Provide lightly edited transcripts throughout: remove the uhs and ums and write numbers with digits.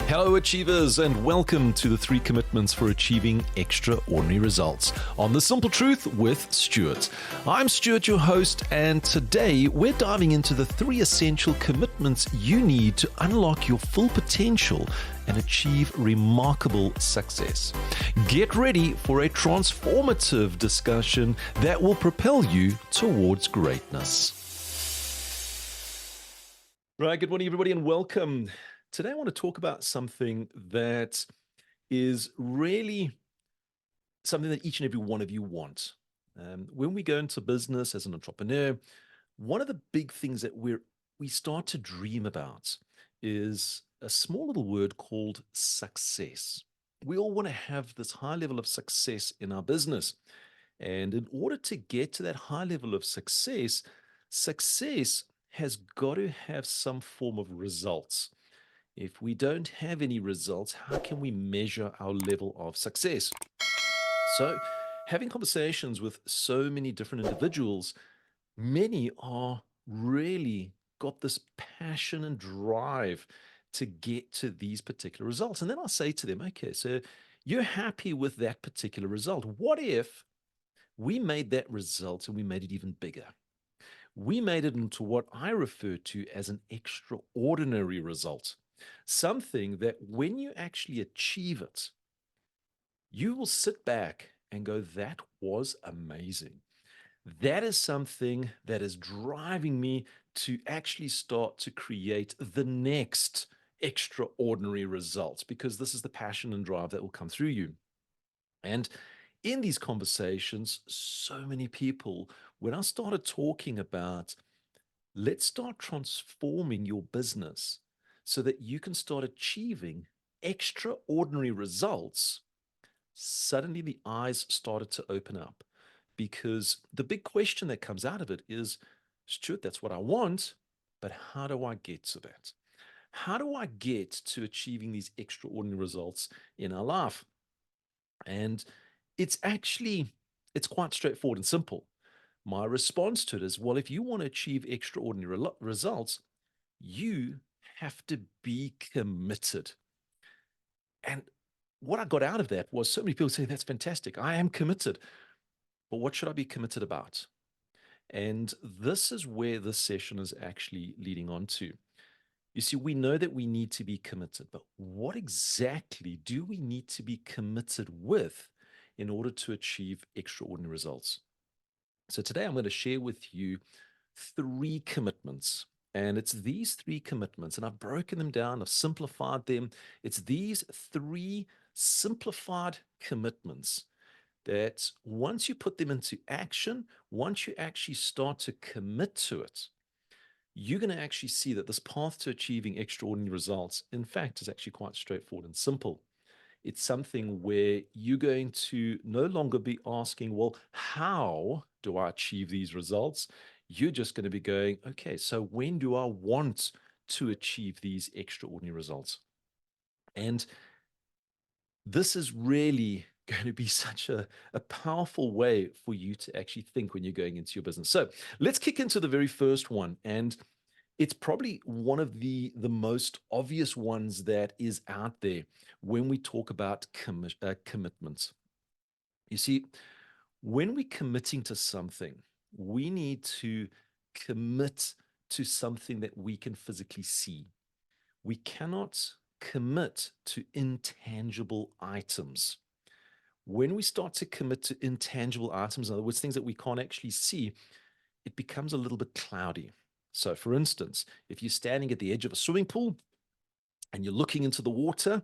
Hello, Achievers, and welcome to the 3 commitments for achieving extraordinary results on The Simple Truth with Stuart. I'm Stuart, your host, and today we're diving into the 3 essential commitments you need to unlock your full potential and achieve remarkable success. Get ready for a transformative discussion that will propel you towards greatness. Right, good morning, everybody, and welcome. Today, I want to talk about something that is really something that each and every one of you want. When we go into business as an entrepreneur, one of the big things that we start to dream about is a small little word called success. We all want to have this high level of success in our business. And in order to get to that high level of success has got to have some form of results. If we don't have any results, how can we measure our level of success? So, having conversations with so many different individuals, many are really got this passion and drive to get to these particular results. And then I say to them, okay, so you're happy with that particular result. What if we made that result and we made it even bigger? We made it into what I refer to as an extraordinary result. Something that when you actually achieve it, you will sit back and go, that was amazing. That is something that is driving me to actually start to create the next extraordinary results, because this is the passion and drive that will come through you. And in these conversations, so many people, when I started talking about, let's start transforming your business so that you can start achieving extraordinary results, suddenly the eyes started to open up. Because the big question that comes out of it is, Stuart, that's what I want, but how do I get to that? How do I get to achieving these extraordinary results in our life? And it's quite straightforward and simple. My response to it is, well, if you want to achieve extraordinary results, you have to be committed. And what I got out of that was so many people saying, that's fantastic. I am committed. But what should I be committed about? And this is where this session is actually leading on to. You see, we know that we need to be committed, but what exactly do we need to be committed with in order to achieve extraordinary results? So today I'm going to share with you 3 commitments. And it's these 3 commitments, and I've broken them down, I've simplified them. It's these 3 simplified commitments that once you put them into action, once you actually start to commit to it, you're going to actually see that this path to achieving extraordinary results, in fact, is actually quite straightforward and simple. It's something where you're going to no longer be asking, well, how do I achieve these results? You're just going to be going, okay, so when do I want to achieve these extraordinary results? And this is really going to be such a powerful way for you to actually think when you're going into your business. So let's kick into the very first one. And it's probably one of the most obvious ones that is out there when we talk about commitments. You see, when we're committing to something, we need to commit to something that we can physically see. We cannot commit to intangible items. When we start to commit to intangible items, in other words, things that we can't actually see, it becomes a little bit cloudy. So, for instance, if you're standing at the edge of a swimming pool and you're looking into the water,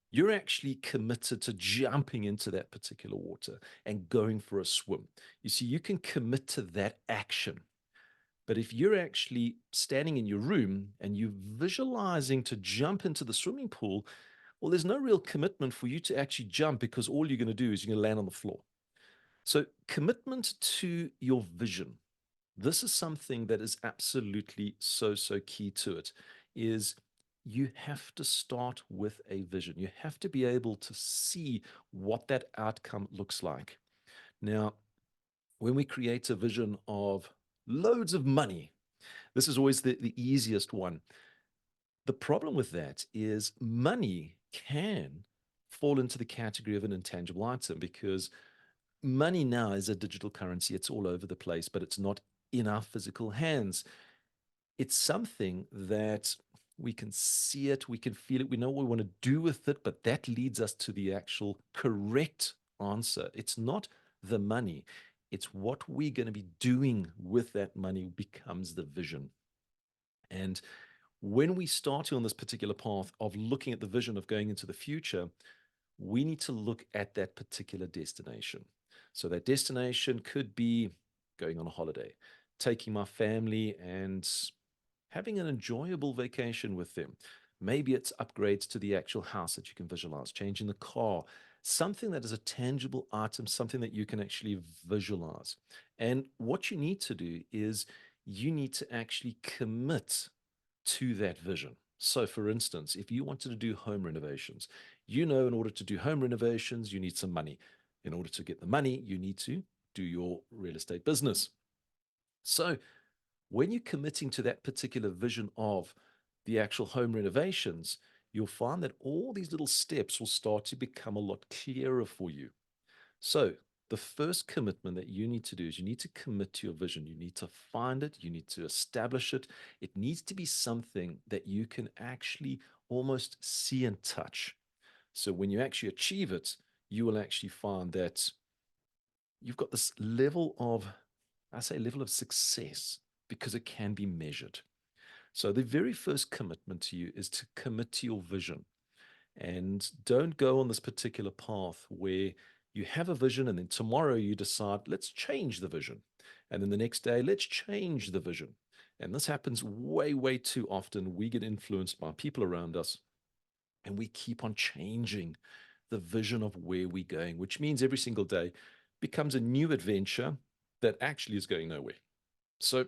you're actually committed to jumping into that particular water and going for a swim. You see, you can commit to that action. But if you're actually standing in your room and you're visualizing to jump into the swimming pool, well, there's no real commitment for you to actually jump, because all you're going to do is you're going to land on the floor. So, commitment to your vision. This is something that is absolutely so key to it, is you have to start with a vision. You have to be able to see what that outcome looks like. Now, when we create a vision of loads of money, this is always the easiest one. The problem with that is money can fall into the category of an intangible item because money now is a digital currency. It's all over the place, but it's not in our physical hands. It's something that we can see it, we can feel it, we know what we want to do with it, but that leads us to the actual correct answer. It's not the money, it's what we're going to be doing with that money becomes the vision. And when we start on this particular path of looking at the vision of going into the future, we need to look at that particular destination. So that destination could be going on a holiday, taking my family and having an enjoyable vacation with them. Maybe it's upgrades to the actual house that you can visualize, changing the car, something that is a tangible item, something that you can actually visualize. And what you need to do is you need to actually commit to that vision. So, for instance, if you wanted to do home renovations, you know, in order to do home renovations, you need some money. In order to get the money, you need to do your real estate business. So, when you're committing to that particular vision of the actual home renovations, you'll find that all these little steps will start to become a lot clearer for you. So, the first commitment that you need to do is you need to commit to your vision. You need to find it, you need to establish it. It needs to be something that you can actually almost see and touch. So, when you actually achieve it, you will actually find that you've got this level of, I say, level of success because it can be measured. So, the very first commitment to you is to commit to your vision. And don't go on this particular path where you have a vision and then tomorrow you decide, let's change the vision. And then the next day, let's change the vision. And this happens way, way too often. We get influenced by people around us and we keep on changing the vision of where we're going, which means every single day becomes a new adventure that actually is going nowhere. So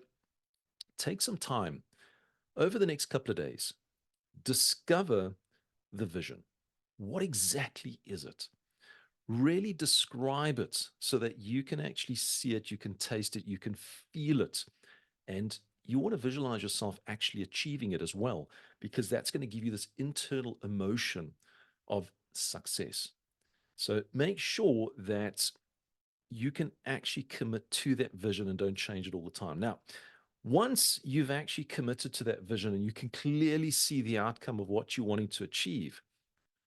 take some time over the next couple of days, discover the vision. What exactly is it? Really describe it so that you can actually see it, you can taste it, you can feel it. And you want to visualize yourself actually achieving it as well, because that's going to give you this internal emotion of success. So make sure that you can actually commit to that vision and don't change it all the time. Now, once you've actually committed to that vision and you can clearly see the outcome of what you're wanting to achieve,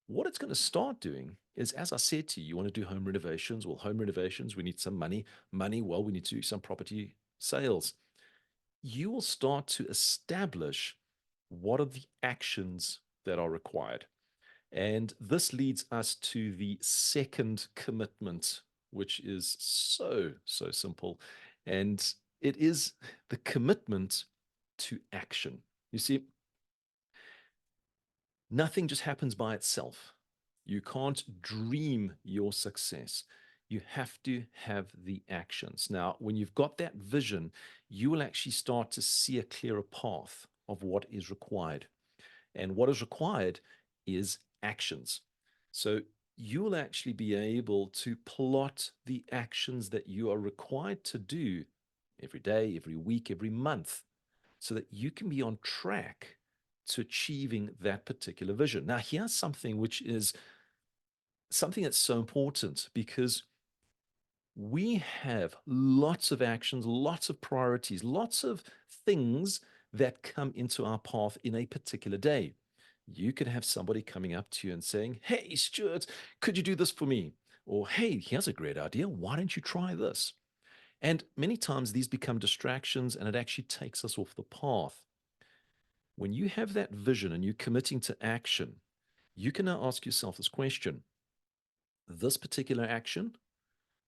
what it's going to start doing is, as I said to you, you want to do home renovations. Well, home renovations, we need some money. Money, well, we need to do some property sales. You will start to establish what are the actions that are required. And this leads us to the second commitment, which is so, so simple. And it is the commitment to action. You see, nothing just happens by itself. You can't dream your success. You have to have the actions. Now, when you've got that vision, you will actually start to see a clearer path of what is required. And what is required is actions. So you will actually be able to plot the actions that you are required to do every day, every week, every month, so that you can be on track to achieving that particular vision. Now, here's something which is something that's so important because we have lots of actions, lots of priorities, lots of things that come into our path in a particular day. You could have somebody coming up to you and saying, "Hey, Stuart, could you do this for me?" Or, "Hey, here's a great idea. Why don't you try this?" And many times these become distractions and it actually takes us off the path. When you have that vision and you're committing to action, you can now ask yourself this question: this particular action,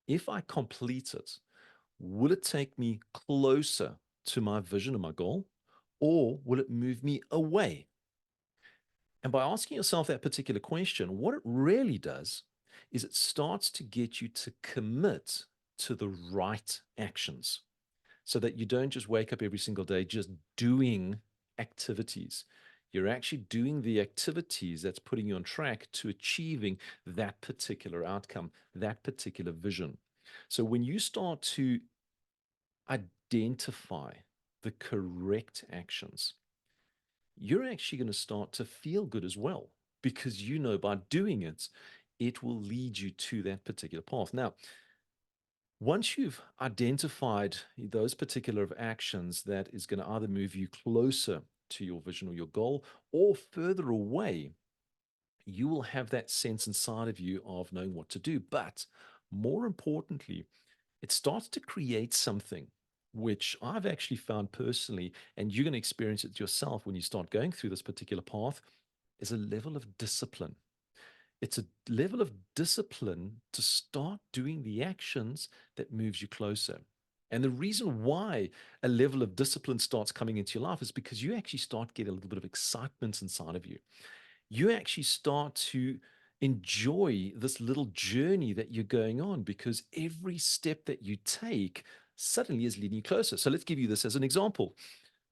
if I complete it, will it take me closer to my vision and my goal, or will it move me away? And by asking yourself that particular question, what it really does is it starts to get you to commit to the right actions so that you don't just wake up every single day just doing activities. You're actually doing the activities that's putting you on track to achieving that particular outcome, that particular vision. So when you start to identify the correct actions, you're actually going to start to feel good as well because you know by doing it, it will lead you to that particular path. Now, once you've identified those particular actions that is going to either move you closer to your vision or your goal or further away, you will have that sense inside of you of knowing what to do. But more importantly, it starts to create something which I've actually found personally, and you're going to experience it yourself when you start going through this particular path, is a level of discipline. It's a level of discipline to start doing the actions that moves you closer. And the reason why a level of discipline starts coming into your life is because you actually start getting a little bit of excitement inside of you. You actually start to enjoy this little journey that you're going on because every step that you take suddenly is leading you closer. So let's give you this as an example.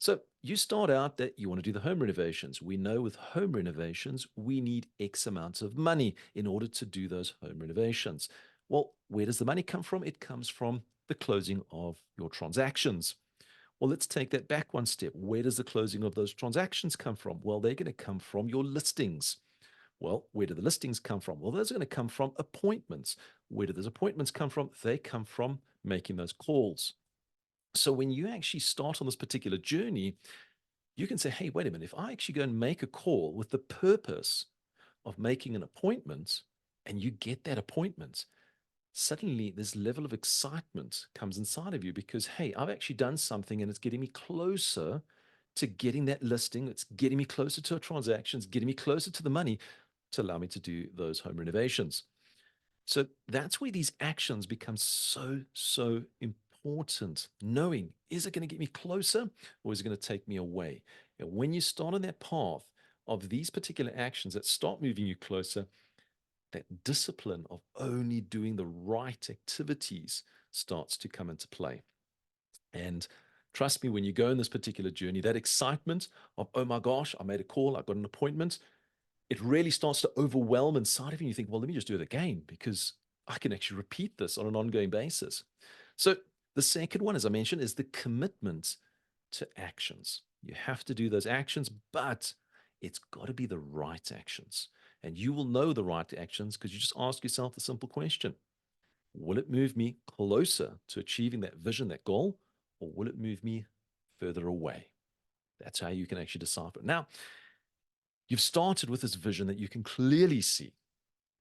So you start out that you want to do the home renovations. We know with home renovations, we need X amounts of money in order to do those home renovations. Well, where does the money come from? It comes from the closing of your transactions. Well, let's take that back one step. Where does the closing of those transactions come from? Well, they're going to come from your listings. Well, where do the listings come from? Well, those are going to come from appointments. Where do those appointments come from? They come from making those calls. So when you actually start on this particular journey, you can say, hey, wait a minute, if I actually go and make a call with the purpose of making an appointment and you get that appointment, suddenly this level of excitement comes inside of you because, hey, I've actually done something and it's getting me closer to getting that listing. It's getting me closer to a transaction. It's getting me closer to the money to allow me to do those home renovations. So that's where these actions become so, so important. Knowing, is it going to get me closer or is it going to take me away? And when you start on that path of these particular actions that start moving you closer, that discipline of only doing the right activities starts to come into play. And trust me, when you go in this particular journey, that excitement of, oh my gosh, I made a call, I got an appointment, it really starts to overwhelm inside of you. And you think, well, let me just do it again because I can actually repeat this on an ongoing basis. So the second one, as I mentioned, is the commitment to actions. You have to do those actions, but it's got to be the right actions. And you will know the right actions because you just ask yourself the simple question: will it move me closer to achieving that vision, that goal, or will it move me further away? That's how you can actually decipher. Now, you've started with this vision that you can clearly see.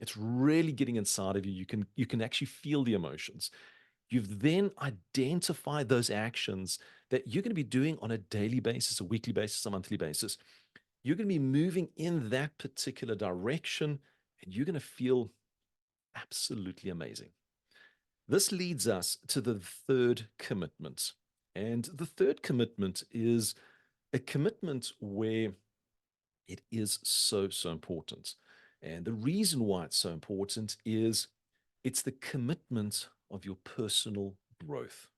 It's really getting inside of you. You can actually feel the emotions. You've then identified those actions that you're going to be doing on a daily basis, a weekly basis, a monthly basis. You're going to be moving in that particular direction and you're going to feel absolutely amazing. This leads us to the third commitment. And the third commitment is a commitment where it is so, so important. And the reason why it's so important is it's the commitment of your personal growth.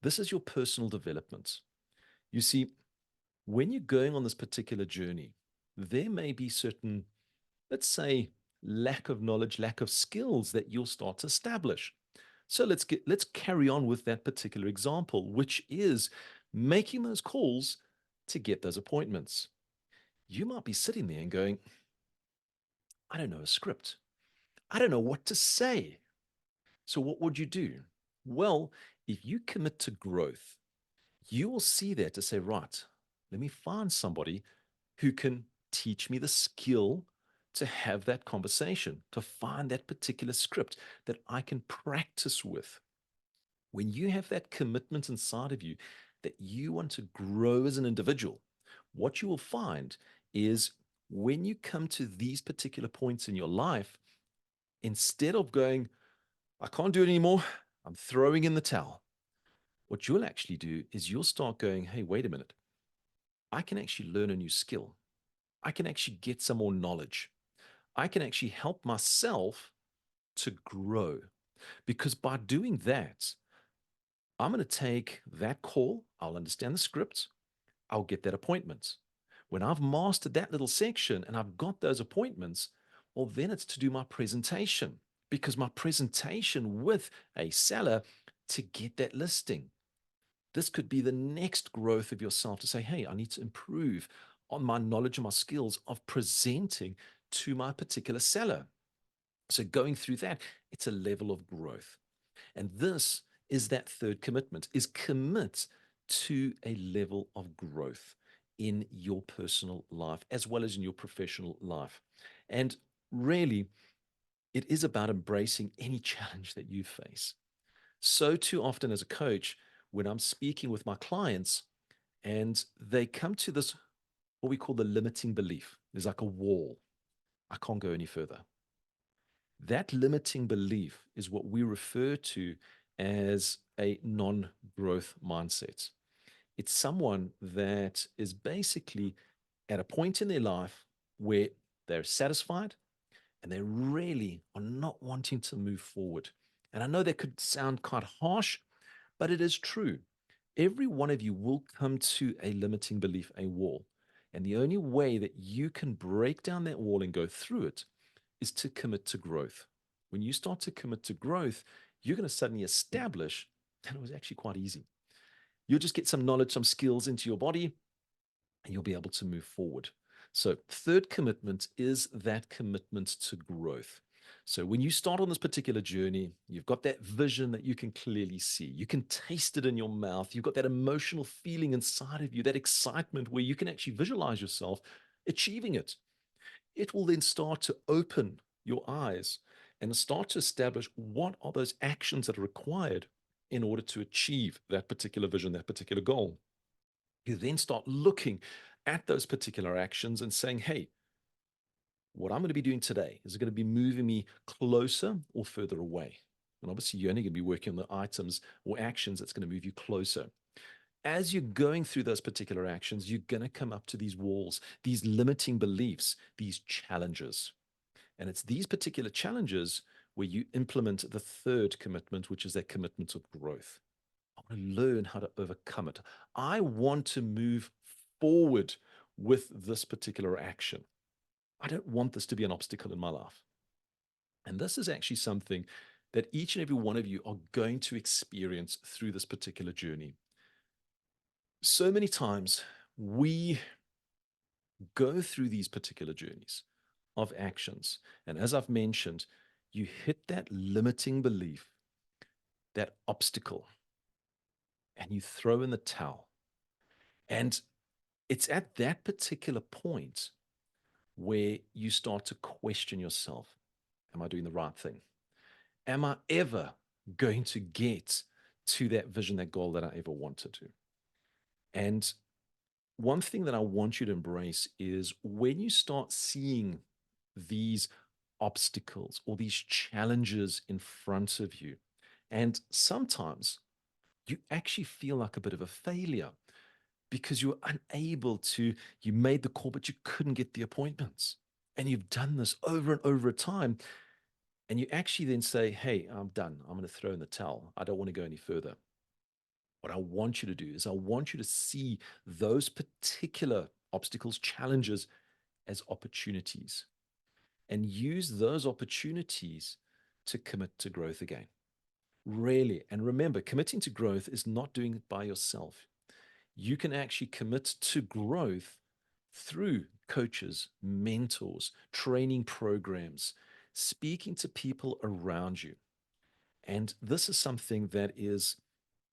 This is your personal development. You see, when you're going on this particular journey, there may be certain, let's say, lack of knowledge, lack of skills that you'll start to establish. So let's carry on with that particular example, which is making those calls to get those appointments. You might be sitting there and going, I don't know a script. I don't know what to say. So what would you do? Well, if you commit to growth, you will see that to say, right, let me find somebody who can teach me the skill to have that conversation, to find that particular script that I can practice with. When you have that commitment inside of you that you want to grow as an individual, what you will find is when you come to these particular points in your life, instead of going, I can't do it anymore, I'm throwing in the towel, what you'll actually do is you'll start going, hey, wait a minute, I can actually learn a new skill. I can actually get some more knowledge. I can actually help myself to grow. Because by doing that, I'm going to take that call, I'll understand the script, I'll get that appointment. When I've mastered that little section and I've got those appointments, well, then it's to do my presentation because my presentation with a seller to get that listing. This could be the next growth of yourself to say, hey, I need to improve on my knowledge and my skills of presenting to my particular seller. So going through that, it's a level of growth. And this is that third commitment, is commit to a level of growth in your personal life as well as in your professional life. And really, it is about embracing any challenge that you face. So too often as a coach, when I'm speaking with my clients and they come to this, what we call the limiting belief, there's like a wall. I can't go any further. That limiting belief is what we refer to as a non growth mindset. It's someone that is basically at a point in their life where they're satisfied and they really are not wanting to move forward. And I know that could sound quite harsh, but it is true. Every one of you will come to a limiting belief, a wall. And the only way that you can break down that wall and go through it is to commit to growth. When you start to commit to growth, you're going to suddenly establish that it was actually quite easy. You'll just get some knowledge, some skills into your body, and you'll be able to move forward. So, third commitment is that commitment to growth. So, when you start on this particular journey, you've got that vision that you can clearly see. You can taste it in your mouth. You've got that emotional feeling inside of you, that excitement where you can actually visualize yourself achieving it. It will then start to open your eyes and start to establish what are those actions that are required in order to achieve that particular vision, that particular goal. You then start looking at those particular actions and saying, hey, what I'm going to be doing today is it going to be moving me closer or further away? And obviously, you're only going to be working on the items or actions that's going to move you closer. As you're going through those particular actions, you're going to come up to these walls, these limiting beliefs, these challenges. And it's these particular challenges where you implement the third commitment, which is that commitment of growth. I want to learn how to overcome it. I want to move forward with this particular action. I don't want this to be an obstacle in my life. And this is actually something that each and every one of you are going to experience through this particular journey. So many times we go through these particular journeys of actions. And as I've mentioned, you hit that limiting belief, that obstacle, and you throw in the towel. And it's at that particular point where you start to question yourself. Am I doing the right thing? Am I ever going to get to that vision, that goal that I ever wanted to? And one thing that I want you to embrace is when you start seeing these obstacles or these challenges in front of you, and sometimes you actually feel like a bit of a failure because you're unable to, you made the call, but you couldn't get the appointments. And you've done this over and over a time. And you actually then say, hey, I'm done. I'm going to throw in the towel. I don't want to go any further. What I want you to do is I want you to see those particular obstacles, challenges as opportunities and use those opportunities to commit to growth again. Really. And remember, committing to growth is not doing it by yourself. You can actually commit to growth through coaches, mentors, training programs, speaking to people around you. And this is something that is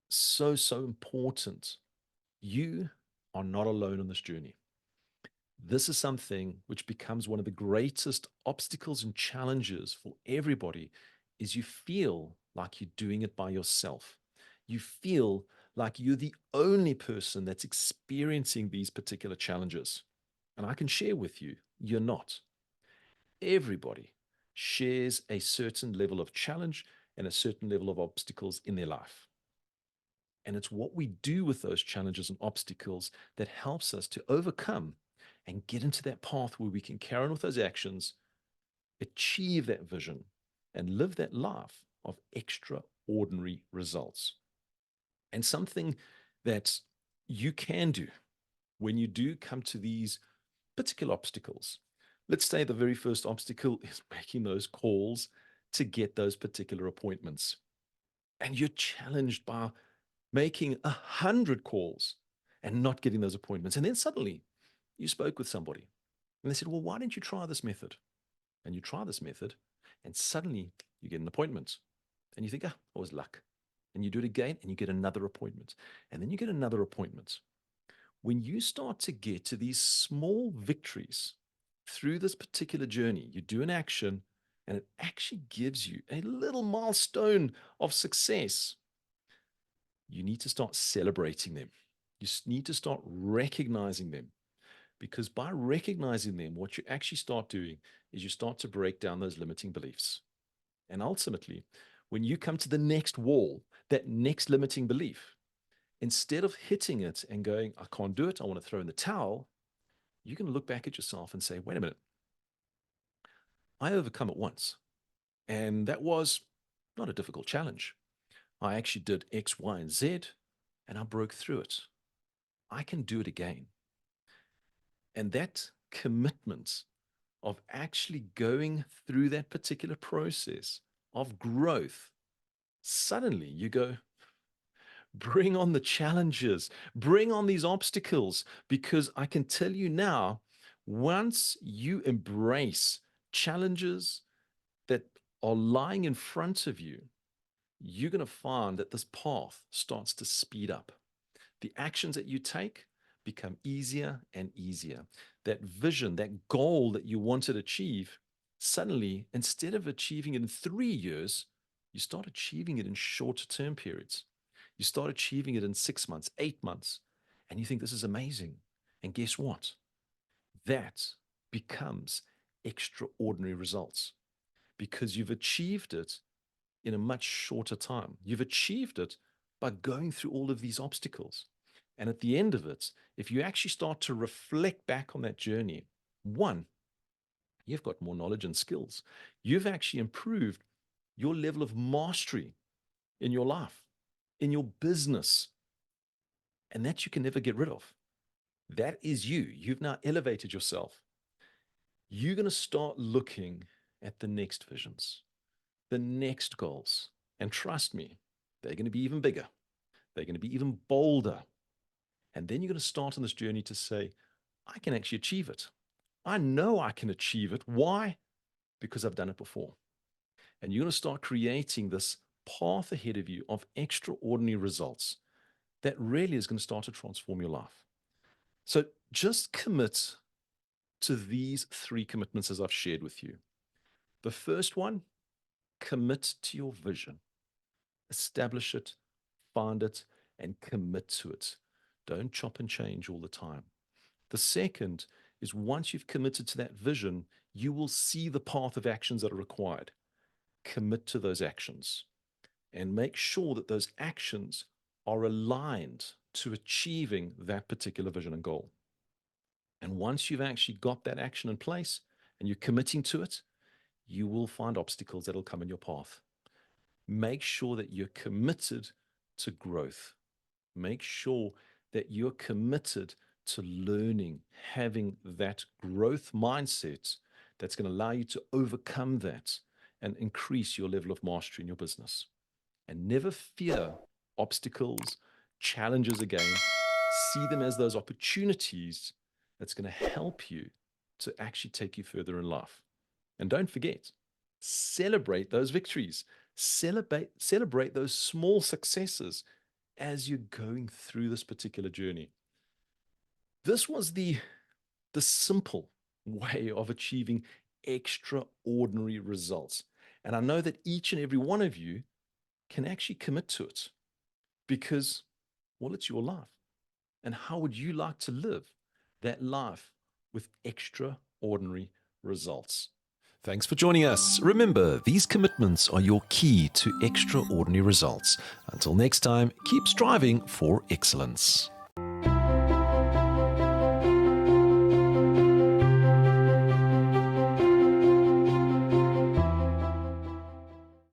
so, so important. You are not alone on this journey. This is something which becomes one of the greatest obstacles and challenges for everybody is you feel like you're doing it by yourself. You feel like you're the only person that's experiencing these particular challenges. And I can share with you, you're not. Everybody shares a certain level of challenge and a certain level of obstacles in their life. And it's what we do with those challenges and obstacles that helps us to overcome and get into that path where we can carry on with those actions, achieve that vision, and live that life of extraordinary results. And something that you can do when you do come to these particular obstacles. Let's say the very first obstacle is making those calls to get those particular appointments. And you're challenged by making 100 calls and not getting those appointments. And then suddenly You spoke with somebody and they said, well, why don't you try this method? And you try this method and suddenly you get an appointment and you think, it was luck. And you do it again and you get another appointment. And then you get another appointment. When you start to get to these small victories through this particular journey, you do an action and it actually gives you a little milestone of success. You need to start celebrating them. You need to start recognizing them, because by recognizing them, what you actually start doing is you start to break down those limiting beliefs. And ultimately, when you come to the next wall, that next limiting belief, instead of hitting it and going, I can't do it, I want to throw in the towel, you can look back at yourself and say, wait a minute, I overcome it once. And that was not a difficult challenge. I actually did X, Y, and Z, and I broke through it. I can do it again. And that commitment of actually going through that particular process of growth, suddenly you go, bring on the challenges, bring on these obstacles, because I can tell you now, once you embrace challenges that are lying in front of you, you're going to find that this path starts to speed up. The actions that you take become easier and easier. That vision, that goal that you want to achieve, suddenly, instead of achieving it in 3 years, you start achieving it in shorter term periods. You start achieving it in 6 months, 8 months, and you think this is amazing. And guess what? That becomes extraordinary results, because you've achieved it in a much shorter time. You've achieved it by going through all of these obstacles. And at the end of it, if you actually start to reflect back on that journey, one, you've got more knowledge and skills. You've actually improved your level of mastery in your life, in your business, and that you can never get rid of. That is you. You've now elevated yourself. You're going to start looking at the next visions, the next goals. And trust me, they're going to be even bigger. They're going to be even bolder. And then you're going to start on this journey to say, I can actually achieve it. I know I can achieve it. Why? Because I've done it before. And you're going to start creating this path ahead of you of extraordinary results that really is going to start to transform your life. So just commit to these 3 commitments as I've shared with you. The first one, commit to your vision. Establish it, find it, and commit to it. Don't chop and change all the time. The second is, once you've committed to that vision, you will see the path of actions that are required. Commit to those actions and make sure that those actions are aligned to achieving that particular vision and goal. And once you've actually got that action in place and you're committing to it, you will find obstacles that will come in your path. Make sure that you're committed to growth. Make sure that you're committed to learning, having that growth mindset that's going to allow you to overcome that and increase your level of mastery in your business. And never fear obstacles, challenges again. See them as those opportunities that's going to help you to actually take you further in life. And don't forget, celebrate those victories. Celebrate those small successes as you're going through this particular journey. This was the simple way of achieving extraordinary results. And I know that each and every one of you can actually commit to it, because, well, it's your life. And how would you like to live that life with extraordinary results? Thanks for joining us. Remember, these commitments are your key to extraordinary results. Until next time, keep striving for excellence.